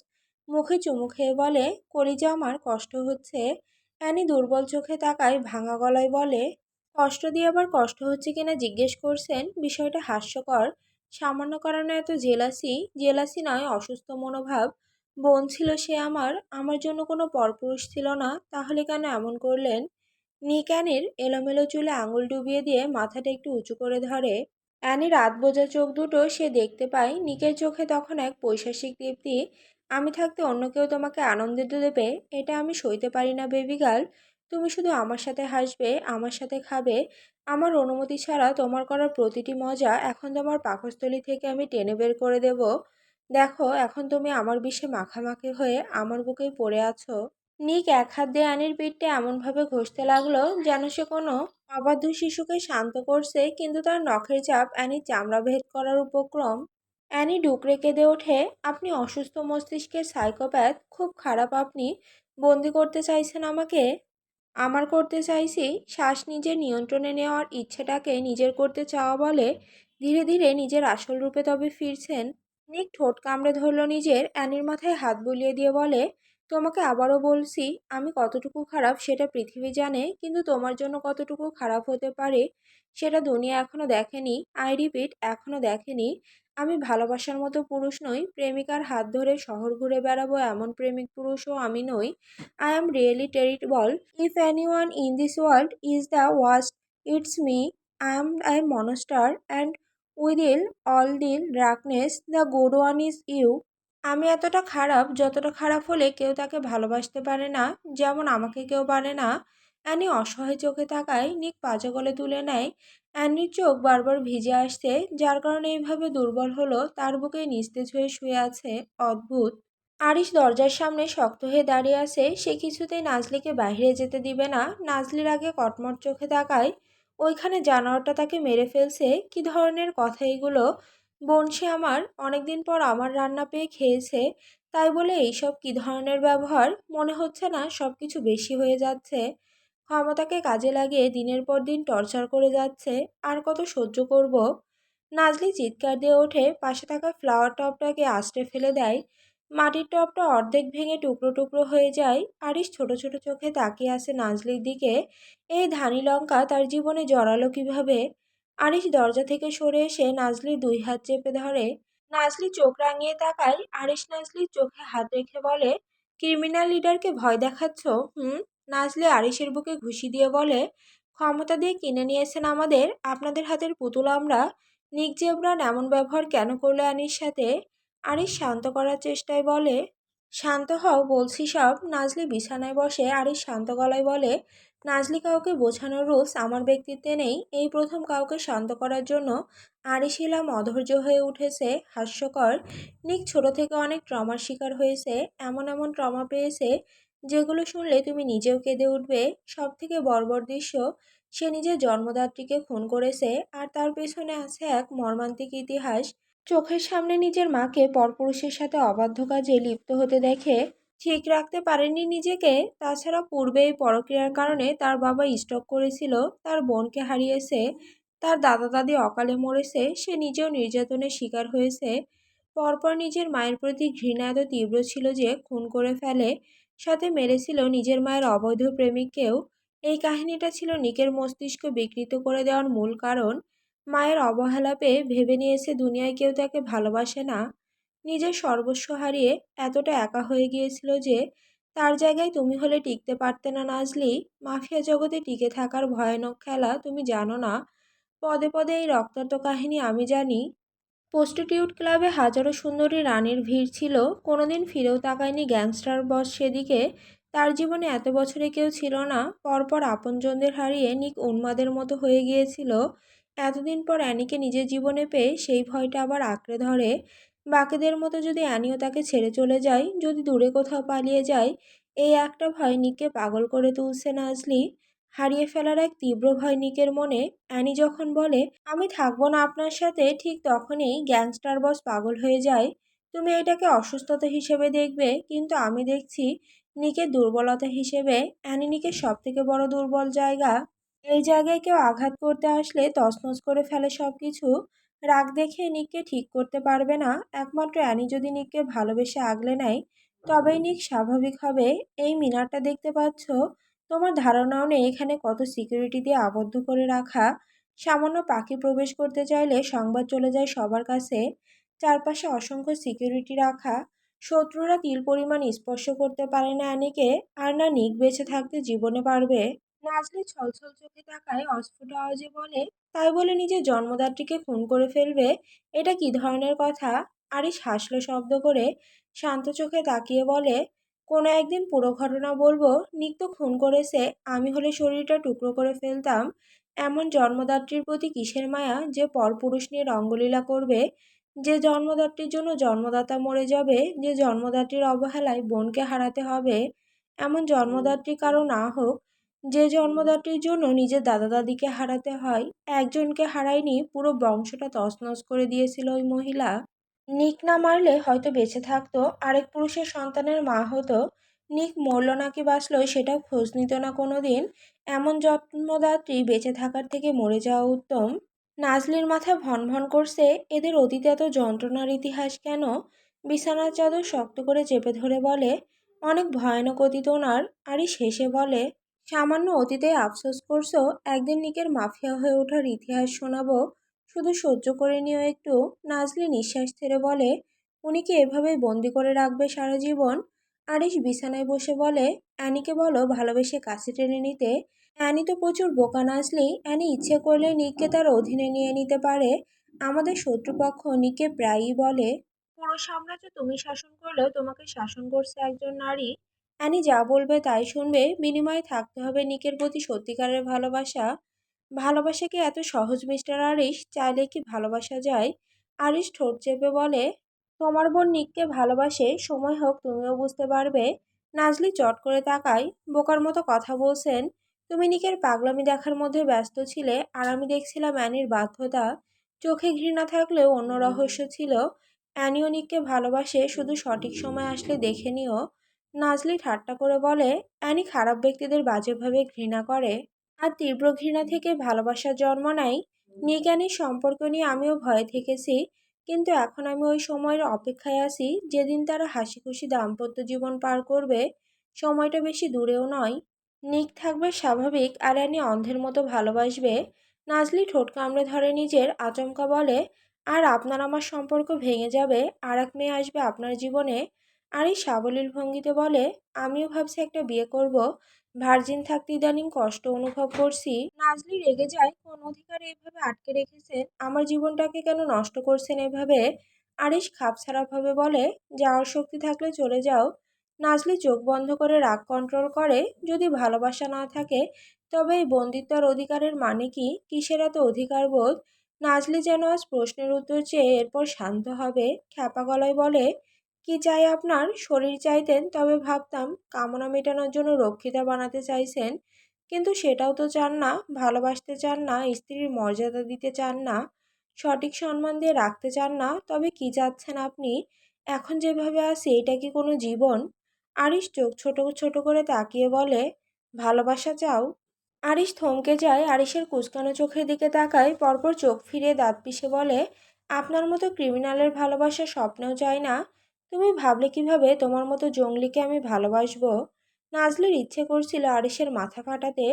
মুখে চুমু খেয়ে বলে, কলিজা আমার কষ্ট হচ্ছে। অ্যানি দুর্বল চোখে তাকায়, ভাঙা গলায় বলে, কষ্ট দিয়ে আবার কষ্ট হচ্ছে কিনা জিজ্ঞেস করছেন, বিষয়টা হাস্যকর। সামান্য কারণে এত জেলাসি? জেলাসি নয়, অসুস্থ মনোভাব। বোন ছিল সে আমার, আমার জন্য কোনো পরপুরুষ ছিল না, তাহলে কেন এমন করলেন? নিক অ্যানির এলোমেলো চুলে আঙুল ডুবিয়ে দিয়ে মাথাটা একটু উঁচু করে ধরে। অ্যানির রাত বোঝা চোখ দুটো সে দেখতে পায়। নিকের চোখে তখন এক পৈশাসিক দীপ্তি। আমি থাকতে অন্য কেউ তোমাকে আনন্দ দেবে, এটা আমি সইতে পারি না বেবি গার্ল। তুমি শুধু আমার সাথে হাসবে, আমার সাথে খাবে। আমার অনুমতি ছাড়া তোমার করার প্রতিটি মজা এখন তোমার পাকস্থলী থেকে আমি টেনে বের করে দেব। দেখো, এখন তুমি আমার বিষে মাখামাখি হয়ে আমার বুকেই পড়ে আছো। নিক এক হাত দিয়ে অ্যানির পিঠটা এমনভাবে ঘষতে লাগলো যেন সে কোনো অবাধ্য শিশুকে শান্ত করছে, কিন্তু তার নখের চাপ অ্যানির চামড়া ভেদ করার উপক্রম। অ্যানি ডুকরে কেঁদে ওঠে, আপনি অসুস্থ মস্তিষ্কের সাইকোপ্যাথ, খুব খারাপ। আপনি বন্দি করতে চাইছেন আমাকে? আমার করতে চাইছি। শ্বাস নিজের নিয়ন্ত্রণে নেওয়ার ইচ্ছেটাকে নিজের করতে চাওয়া বলে। ধীরে ধীরে নিজের আসল রূপে তবে ফিরছেন। নিক ঠোঁট কামড়ে ধরল নিজের। অ্যানির মাথায় হাত বুলিয়ে দিয়ে বলে, তোমাকে আবারও বলছি, আমি কতটুকু খারাপ সেটা পৃথিবী জানে, কিন্তু তোমার জন্য কতটুকু খারাপ হতে পারে সেটা দুনিয়া এখনো দেখেনি। আই রিপিট, এখনো দেখেনি। আমি ভালোবাসার মতো পুরুষ নই। প্রেমিকার হাত ধরে শহর ঘুরে বেড়াবো এমন প্রেমিক পুরুষও আমি নই। I am really terrible. If anyone in this world is the worst, it's me. I am a monster, and within all the darkness, the good one is you. আমি এতটা খারাপ যতটা খারাপ হলে কেউ তাকে ভালোবাসতে পারে না, যেমন আমাকে কেউ পারে না। অ্যানি অসহায় চোখে তাকায়। নিক পাজা গলে তুলে নেয়। অ্যানির চোখ বারবার ভিজে আসছে, যার কারণে এইভাবে দুর্বল হলো, তার বুকে নিস্তেজ হয়ে শুয়ে আছে। অদ্ভুত। আরিশ দরজার সামনে শক্ত হয়ে দাঁড়িয়ে আছে। সে কিছুতেই নাজলিকে বাইরে যেতে দিবে না। নাজলির আগে কটমট চোখে তাকায়। ওইখানে জানোয়ারটা তাকে মেরে ফেলছে। কি ধরনের কথা এগুলো? বোন সে আমার, অনেকদিন পর আমার রান্না পেয়ে খেয়েছে, তাই বলে এইসব কি ধরনের ব্যবহার? মনে হচ্ছে না সব কিছু বেশি হয়ে যাচ্ছে? ক্ষমতাকে কাজে লাগিয়ে দিনের পর দিন টর্চার করে যাচ্ছে। আর কত সহ্য করব? নাজলি চিৎকার দিয়ে ওঠে, পাশে থাকা ফ্লাওয়ার টবটাকে আছড়ে ফেলে দেয়। মাটির টবটা অর্ধেক ভেঙে টুকরো টুকরো হয়ে যায়। আরিশ ছোট ছোট চোখে তাকিয়ে আছে নাজলির দিকে। এই ধানি লঙ্কা তার জীবনে জড়ালো কিভাবে? আরিশ দরজা থেকে সরে এসে নাজলির দুই হাত চেপে ধরে। নাজলি চোখ রাঙিয়ে তাকায়। আরিশ নাজলির চোখে হাত রেখে বলে, ক্রিমিনাল লিডারকে ভয় দেখাচ্ছ? হুম। নাজলি আরিশের বুকে ঘুষি দিয়ে বলে, ক্ষমতা দিয়ে কিনে নিয়েছেন আমাদের, আপনাদের হাতের পুতুল আমরা। নিক জেব্রান এমন ব্যবহার কেন করলো অ্যানির সাথে? আরিশ শান্ত করার চেষ্টায় বলে, শান্ত হও বলছি সব। নাজলি বিছানায় বসে। আরিশ শান্ত গলায় বলে, নাজলি, কাউকে বোঝানোর রুলস আমার ব্যক্তিত্বে নেই। এই প্রথম কাউকে শান্ত করার জন্য আরিশ ইলাম অধৈর্য হয়ে উঠেছে। হাস্যকর। নিক ছোট থেকে অনেক ট্রমার শিকার হয়েছে। এমন এমন ট্রমা পেয়েছে যেগুলো শুনলে তুমি নিজেও কেঁদে উঠবে। সব থেকে বর্বর দৃশ্য, সে নিজের জন্মদাত্রীকে খুন করেছে, আর তার পেছনে আছে এক মর্মান্তিক ইতিহাস। চোখের সামনে নিজের মাকে পরপুরুষের সাথে অবাধ্য কাজে লিপ্ত হতে দেখে ঠিক রাখতে পারেনি নিজেকে। তাছাড়া পূর্বে এই পরক্রিয়ার কারণে তার বাবা স্ট্রোক করেছিল, তার বোনকে হারিয়েছে, তার দাদা দাদি অকালে মরেছে, সে নিজেও নির্যাতনের শিকার হয়েছে। পরপর নিজের মায়ের প্রতি ঘৃণা এত তীব্র ছিল যে খুন করে ফেলে, সাথে মেরেছিল নিজের মায়ের অবৈধ প্রেমিককেও। এই কাহিনীটা ছিল নিকের মস্তিষ্ক বিকৃত করে দেওয়ার মূল কারণ। মায়ের অবহেলা পেয়ে ভেবে নিয়েছে দুনিয়ায় কেউ তাকে ভালোবাসে না। নিজের সর্বস্ব হারিয়ে এতটা একা হয়ে গিয়েছিল যে তার জায়গায় তুমি হলে টিকতে পারতে না নাজলি। মাফিয়া জগতে টিকে থাকার ভয়ানক খেলা তুমি জানো না। পদে পদে এই রক্তাক্ত কাহিনী আমি জানি। প্রস্টিটিউট ক্লাবে হাজারো সুন্দরী রানীর ভিড় ছিল। কোনোদিন ফিরেও তাকায়নি গ্যাংস্টার বস সেদিকে। তার জীবনে এত বছরে কেউ ছিল না। পরপর আপনজনদের হারিয়ে নিক উন্মাদের মতো হয়ে গিয়েছিল। এতদিন পর অ্যানিকে নিজের জীবনে পেয়ে সেই ভয়টা আবার আঁকড়ে ধরে। বাকিদের মতো যদি অ্যানিও তাকে ছেড়ে চলে যায়, যদি দূরে কোথাও পালিয়ে যায়, এই একটা ভয় নিককে পাগল করে তুলছে নাজলি। হারিয়ে ফেলার এক তীব্র ভয় নিকের মনে। অ্যানি যখন বলে, আমি থাকবো না আপনার সাথে, ঠিক তখনই গ্যাংস্টার বস পাগল হয়ে যায়। তুমি এটাকে অসুস্থতা হিসেবে দেখবে, কিন্তু আমি দেখছি নিকের দুর্বলতা হিসেবে। অ্যানি নিকের সব থেকে বড় দুর্বল জায়গা। এই জায়গায় কেউ আঘাত করতে আসলে তছনছ করে ফেলে সবকিছু। রাগ দেখে নিককে ঠিক করতে পারবে না। একমাত্র অ্যানি যদি নিককে ভালোবেসে আগলে নেয়, তবেই নিক স্বাভাবিক হবে। এই মিনারটা দেখতে পাচ্ছ? তোমার ধারণাও নেই এখানে কত সিকিউরিটি দিয়ে আবদ্ধ করে রাখা। সামান্য পাখি প্রবেশ করতে চাইলে সংবাদ চলে যায় সবার কাছে। চারপাশে অসংখ্য সিকিউরিটি রাখা। শত্রুরা তিল পরিমাণ স্পর্শ করতে পারে না অ্যানিকে। আর না নিক বেঁচে থাকতে জীবনে পারবে। নাজলি ছলছল চোখে তাকায়, অস্ফুট আওয়াজে বলে, তাই বলে নিজের জন্মদাত্রীকে খুন করে ফেলবে? এটা কি ধরনের কথা? আরিশ হাসল শব্দ করে, শান্ত চোখে তাকিয়ে বলে, কোনো একদিন পুরো ঘটনা বলবো। নিক তো খুন করেছে, আমি হলে শরীরটা টুকরো করে ফেলতাম। এমন জন্মদাত্রীর প্রতি কিসের মায়া যে পরপুরুষ নিয়ে রঙ্গলীলা করবে? যে জন্মদাত্রীর জন্য জন্মদাতা মরে যাবে, যে জন্মদাত্রীর অবহেলায় বোনকে হারাতে হবে। এমন জন্মদাত্রী কারো না হোক, যে জন্মদাত্রীর জন্য নিজের দাদা দাদিকে হারাতে হয়। একজনকে হারায়নি, পুরো বংশটা তছনছ করে দিয়েছিল ওই মহিলা। নিক না মারলে হয়তো বেঁচে থাকতো, আরেক পুরুষের সন্তানের মা হতো। নিক মরল নাকি বাঁচল সেটাও খোঁজ নিত না কোনোদিন। এমন জন্মদাত্রী বেঁচে থাকার থেকে মরে যাওয়া উত্তম। নাজলির মাথা ভন ভন করছে, এদের অতীতে এত যন্ত্রণার ইতিহাস কেন? বিছানার চাদর শক্ত করে চেপে ধরে বলে, অনেক ভয়ানক অতীত ওনার। আরই শেষে বলে, সামান্য অতীতে আফসোস করছো? একদিন নিকের মাফিয়া হয়ে ওঠার ইতিহাস শোনাবো, শুধু সহ্য করে নিও একটু। নাজলি নিঃশ্বাস ছেড়ে বলে, উনি কি এভাবেই বন্দি করে রাখবে সারা জীবন? আরিশ বিছানায় বসে বলে, অ্যানিকে বলো ভালোবেসে কাছে টেনে নিতে। অ্যানি তো প্রচুর বোকা নাজলি, অ্যানি ইচ্ছে করলে নিককে তার অধীনে নিয়ে নিতে পারে। আমাদের শত্রুপক্ষ নিককে প্রায়ই বলে, পুরো সাম্রাজ্য তুমি শাসন করলেও তোমাকে শাসন করছে একজন নারী। অ্যানি যা বলবে তাই শুনবে, বিনিময়ে থাকতে হবে নিকের প্রতি সত্যিকারের ভালোবাসা। ভালোবাসা কি এত সহজ মিস্টার আরিশ? চাইলে কি ভালোবাসা যায়? আরিশ ঠোঁট চেপে বলে, তোমার বোন নিককে ভালোবাসে, সময় হোক তুমিও বুঝতে পারবে। নাজলি চট করে তাকায়, বোকার মতো কথা বলছেন? তুমি নিকের পাগলামি দেখার মধ্যে ব্যস্ত ছিলে, আর আমি দেখছিলাম অ্যানির বাধ্যতা। চোখে ঘৃণা থাকলেও অন্য রহস্য ছিল। অ্যানিও নিককে ভালোবাসে, শুধু সঠিক সময় আসলে দেখে নিও। নাজলি ঠাট্টা করে বলে, অ্যানি খারাপ ব্যক্তিদের বাজেভাবে ঘৃণা করে, আর তীব্র ঘৃণা থেকে ভালোবাসার জন্ম নেয়। নিক অ্যানির সম্পর্ক নিয়ে আমিও ভয়ে থেকেছি, কিন্তু এখন আমি ওই সময়ের অপেক্ষায় আছি যেদিন তারা হাসিখুশি দাম্পত্য জীবন পার করবে। সময়টা বেশি দূরেও নয়। নিক থাকবে স্বাভাবিক, আর অ্যানি অন্ধের মতো ভালোবাসবে। নাজলি ঠোঁট কামড়ে ধরে নিজের, আচমকা বলে, আর আপনার আমার সম্পর্ক ভেঙে যাবে, আর এক মেয়ে আসবে আপনার জীবনে। আর এই সাবলীল ভঙ্গিতে বলে, আমিও ভাবছি একটা বিয়ে করব। ভার্জিন থাকতে ইদানিং কষ্ট অনুভব করছি। নাজলি রেগে যায়, কোন অধিকারে এভাবে আটকে রেখেছেন? আমার জীবনটাকে কেন নষ্ট করছেন এভাবে? আরিশ খাপছাড়া ভাবে বলে, যাওয়ার শক্তি থাকলে চলে যাও। নাজলি চোখ বন্ধ করে রাগ কন্ট্রোল করে। যদি ভালোবাসা না থাকে, তবে এই বন্দিত্ব আর অধিকারের মানে কি? কিসের এত অধিকার বোধ? নাজলি যেন আজ প্রশ্নের উত্তর চেয়ে এরপর শান্ত হবে। খ্যাপা গলায় বলে, কি চাই আপনার? শরীর চাইতেন তবে ভাবতাম, কামনা মেটানোর জন্য রক্ষিতা বানাতে চাইছেন, কিন্তু সেটাও তো চান না। ভালোবাসতে চান না, স্ত্রীর মর্যাদা দিতে চান না, সঠিক সম্মান দিয়ে রাখতে চান না, তবে কি চাচ্ছেন আপনি? এখন যেভাবে আছি এটা কি কোনো জীবন? আরিশ চোখ ছোট ছোট করে তাকিয়ে বলে, ভালোবাসা চাও? আরিশ থমকে যায়, আরিশের কুঁচকানো চোখের দিকে তাকায়, পরপর চোখ ফিরিয়ে দাঁত পিষে বলে, আপনার মতো ক্রিমিনালের ভালোবাসা স্বপ্নেও চাই না। তুমি ভাবলে কিভাবে তোমার মতো জঙ্গলিকে আমি ভালোবাসবো? নাজলির ইচ্ছে করছিল আরিশের মাথা ফাটাতে।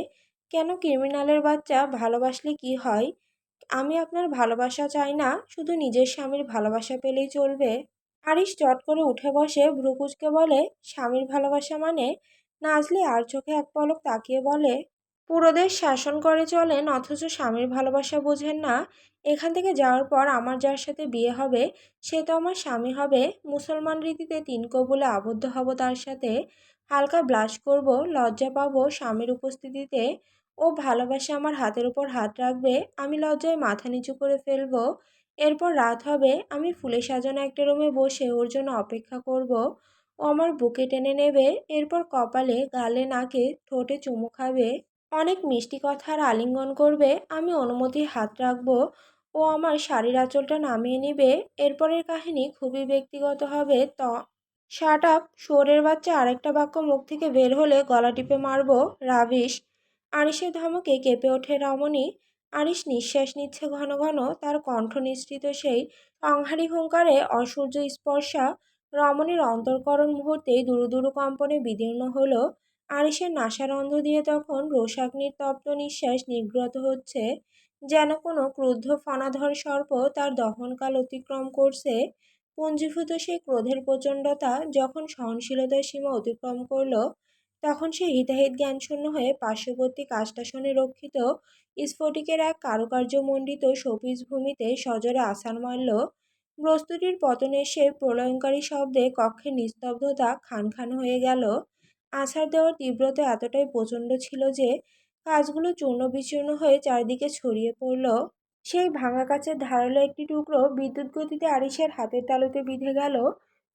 কেন ক্রিমিনালের বাচ্চা ভালোবাসলে কি হয়? আমি আপনার ভালোবাসা চাই না, শুধু নিজের স্বামীর ভালোবাসা পেলেই চলবে। আরিশ চট করে উঠে বসে, ভ্রু কুঁচকে বলে, স্বামীর ভালোবাসা মানে? নাজলি আর চোখে এক পলক তাকিয়ে বলে, পুরো দেশ শাসন করে চলেন অথচ স্বামীর ভালোবাসা বোঝেন না? এখান থেকে যাওয়ার পর আমার যার সাথে বিয়ে হবে সে তো আমার স্বামী হবে। মুসলমান রীতিতে তিন কবুলে আবদ্ধ হব তার সাথে। হালকা ব্লাশ করব, লজ্জা পাবো স্বামীর উপস্থিতিতে। ও ভালোবাসে আমার হাতের ওপর হাত রাখবে, আমি লজ্জায় মাথা নিচু করে ফেলবো। এরপর রাত হবে, আমি ফুলে সাজানো একটা রুমে বসে ওর জন্য অপেক্ষা করব। ও আমার বুকে টেনে নেবে, এরপর কপালে, গালে, নাকে, ঠোঁটে চুমু খাবে। অনেক মিষ্টি কথার আলিঙ্গন করবে, আমি অনুমতির হাত রাখবো। ও আমার শাড়ির আঁচলটা নামিয়ে নিবে। এরপরের কাহিনী খুবই ব্যক্তিগত হবে। শাট আপ, শুয়োরের বাচ্চা আরেকটা বাক্য মুখ থেকে বের হলে গলা টিপে মারবো। রাবিশ। আরিশের ধমকে কেঁপে ওঠে রমণী। আরিশ নিঃশ্বাস নিচ্ছে ঘন ঘন, তার কণ্ঠ নিঃসৃত সেই সংহারী হুঙ্কারে অসূর্য স্পর্শা। রমণীর অন্তঃকরণ মুহূর্তেই দুরু দুরু কম্পনে বিদীর্ণ হলো। আরিশের নাসারন্ধ্র দিয়ে তখন রোষাগ্নির তপ্ত নিঃশ্বাস নির্গত হচ্ছে, যেন কোনো ক্রুদ্ধ ফণাধর সর্প তার দহনকাল অতিক্রম করছে। পুঞ্জীভূত সেই ক্রোধের প্রচণ্ডতা যখন সহনশীলতার সীমা অতিক্রম করল, তখন সে হিতাহিত জ্ঞানশূন্য হয়ে পার্শ্ববর্তী কাষ্টাসনে রক্ষিত স্ফটিকের এক কারুকার্যমণ্ডিত শোপিস ভূমিতে সজোরে আছাড় মারল। বস্তুটির পতনে সে প্রলয়ঙ্কারী শব্দে কক্ষের নিস্তব্ধতা খান খান হয়ে গেল। আছাড় দেওয়ার তীব্রতা এতটাই প্রচণ্ড ছিল যে কাঁচগুলো চূর্ণ বিচূর্ণ হয়ে চারদিকে ছড়িয়ে পড়ল। সেই ভাঙা কাচের ধারালো একটি টুকরো বিদ্যুৎ গতিতে আরিশের হাতের তালুতে বিঁধে গেল।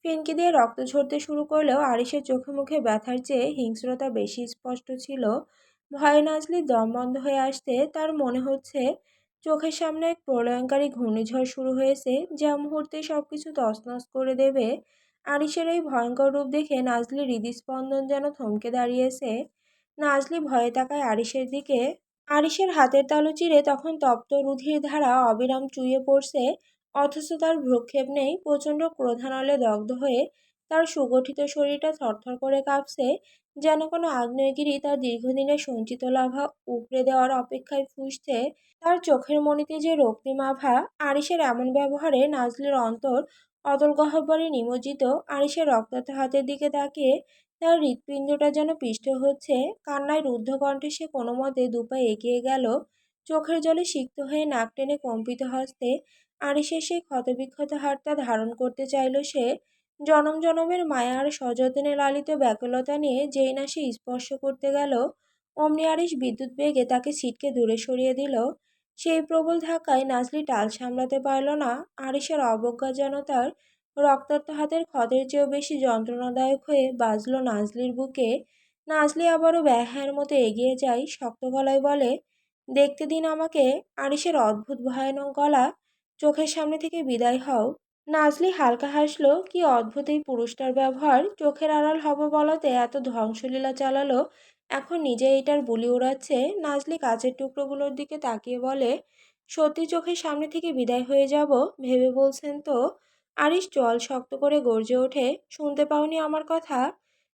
ফিনকি দিয়ে রক্ত ঝরতে শুরু করলেও আরিশের চোখে মুখে ব্যথার চেয়ে হিংস্রতা বেশি স্পষ্ট ছিল। ভয়ে নাজলির দম বন্ধ হয়ে আসতে, তার মনে হচ্ছে চোখের সামনে এক প্রলয়ঙ্কারী ঘূর্ণিঝড় শুরু হয়েছে, যা মুহূর্তে সবকিছু তছনছ করে দেবে। আরিশের এই ভয়ঙ্কর রূপ দেখে নাজলির হৃদস্পন্দন যেন থমকে দাঁড়িয়েছে। নাজলি ভয়ে তাকায় আরিশের দিকে। আরিশের হাতের তালু চিরে তখন তপ্ত রুধির ধারা অবিরাম চুইয়ে পড়ছে, অথচ তার ভ্রুক্ষেপ নেই। প্রচণ্ড ক্রোধানলে দগ্ধ হয়ে তার সুগঠিত শরীরটা থরথর করে কাঁপছে, যেন কোনো আগ্নেয়গিরি তার দীর্ঘদিনের সঞ্চিত লাভা উপড়ে দেওয়ার অপেক্ষায় ফুঁসছে। তার চোখের মণিতে যে রক্তিম আভা। আরিশের এমন ব্যবহারে নাজলির অন্তর অতল গহ্বরে নিমজ্জিত। আরিশের রক্তাক্ত হাতের দিকে তাকিয়ে তার হৃৎপিণ্ডটা যেন পিষ্ট হচ্ছে। কান্নায় রুদ্ধ কণ্ঠে সে কোনো মতে দুপা এগিয়ে গেল, চোখের জলে সিক্ত হয়ে নাক টেনে কম্পিত হস্তে আরিশের সেই ক্ষতবিক্ষত হাতটা ধারণ করতে চাইল সে। জনম জনমের মায়া আর সযত্নে লালিত ব্যাকুলতা নিয়ে যেই না সে স্পর্শ করতে গেল, অমনি আরিশ বিদ্যুৎ বেগে তাকে ছিটকে দূরে সরিয়ে দিল। সেই প্রবল ধাক্কায় নাজলি টাল সামলাতে পারল না। আরিশের অবজ্ঞা যেন তার রক্তাক্ত হাতের ক্ষতের চেয়েও বেশি যন্ত্রণাদায়ক হয়ে বাজল নাজলির বুকে। নাজলি আবারও ব্যাহার মতো এগিয়ে যায়, শক্ত গলায় বলে, দেখতে দিন আমাকে। আরিশের অদ্ভুত ভয়ানক গলা, চোখের সামনে থেকে বিদায় হও। নাজলি হালকা হাসলো। কি অদ্ভুত এই পুরুষটার ব্যবহার! চোখের আড়াল হব বলতে এত ধ্বংসলীলা চালালো, এখন নিজে এটার বুলি উড়াচ্ছে। নাজলি কাচের টুকরোগুলোর দিকে তাকিয়ে বলে, সত্যি চোখের সামনে থেকে বিদায় হয়ে যাব ভেবে বলছেন তো? আরিশ জল শক্ত করে গর্জে ওঠে, শুনতে পাওনি আমার কথা?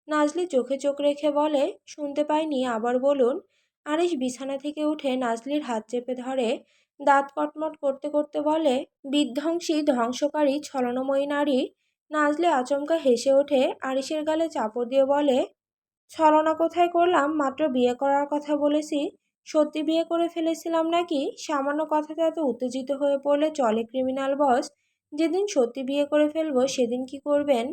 নাজলি চোখে চোখ রেখে বলে, শুনতে পাইনি, আবার বলুন। আরিশ বিছানা থেকে উঠে নাজলির হাত চেপে ধরে, দাঁত কটমট করতে করতে বলে, বিধ্বংসী ধ্বংসকারী ছলনাময়ী নারী। নাজলি আচমকা হেসে ওঠে, আরিশের গালে চাপড় দিয়ে বলে, ছলনা কোথায় করলাম? মাত্র বিয়ে করার কথা বলেছি। সত্যি বিয়ে করে ফেলেছিলাম নাকি? সামান্য কথাতে এত উত্তেজিত হয়ে পড়লে চলে ক্রিমিনাল বস? যেদিন সত্যি বিয়ে করে ফেলবো সেদিন কি করবেন?